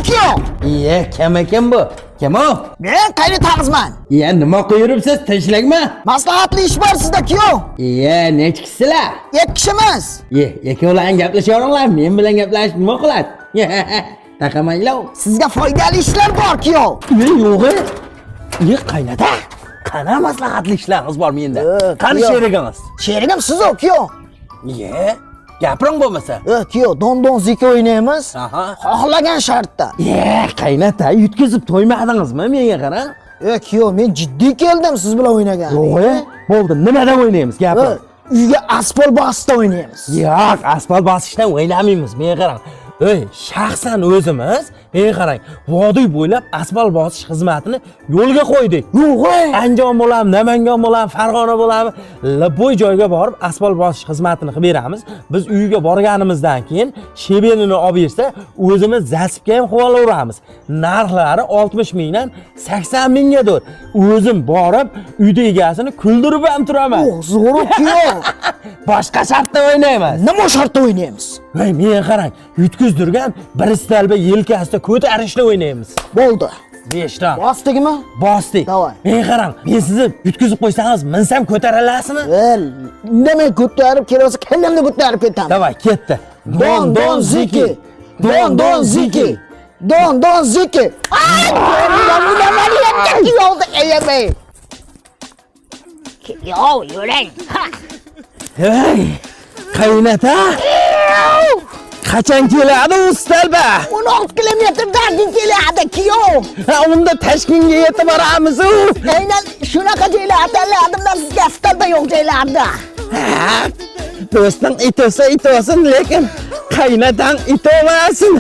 kuyov. Kim ekan bu? Kim o? Men qaynotangizman. Nima qilib tinchlikmi? Maslahatli ish bor sizda kuyov. Necha kishilar? 2 kishimiz. Ikkovlaring gaplashaveringlar, men bilan gaplashib nima qiladi? Taqamanglar. Sizga foydali ishlar bor kuyov. Yo'q. Qaynota. Qana maslahatli ishlarimiz bor menda. Qani sherigimiz? Sherigim siz kuyov. Gapiring bo'lmasa. Kuyov, don zika o'ynaymiz. Xohlagan shartda. Qaynota, yutkizib to'ymadingizmi menga qarang? Kuyov, men jiddiy keldim siz bilan o'ynagan. Bo'ldi, nimadan o'ynaymiz? Gapiring. Uyga asfalt bosishda o'ynaymiz. Yo'q, asfalt bosishdan o'ynamaymiz. Menga qarang. Shaxsan o'zimiz, menga qarang, vodiy bo'ylab asfalt bosish xizmatini yo'lga qo'ydik. Andijon bo'lam, Namangan bo'lam, Farg'ona bo'lam, bo'y joyga borib asfalt bosish xizmatini qilib beramiz. Biz uyga borganimizdan keyin shebenini olib bersa, o'zimiz zasibga ham qilib olaveramiz. Narxlari 60 mingdan 80 minggadir. O'zim borib, uyda egasini kuldirib ham turaman. Zo'r-ku. Boshqa shartda o'ynaymiz. Nima shartda o'ynaymiz? Menga qarang, yutkizdirgan bir istalba yelkasida ko'tarishni o'ynaymiz. Bo'ldi. 5 ta. Bosdikmi? Bosdik. Menga qarang, men sizni yutkizib qo'ysangiz, minsam ko'taralasizmi? Indamay ko'tarib kelsa, kallamni ko'tarib ketaman. Davay, ketdi. Don ziki. Don ziki. Don ziki. Ay, nima deyapti kuyovda ayamay. Kuyov, yuring. Hey, qaynota. Qachon keladi ustalba? 16 kilometrdan keladi kuyov. Unda Toshkentga yetib boramiz. Aynan shunaqa joylarda sizga ustalba yo'q joylarda. Do'sting itosa itosin, lekin qaynotang itomasin.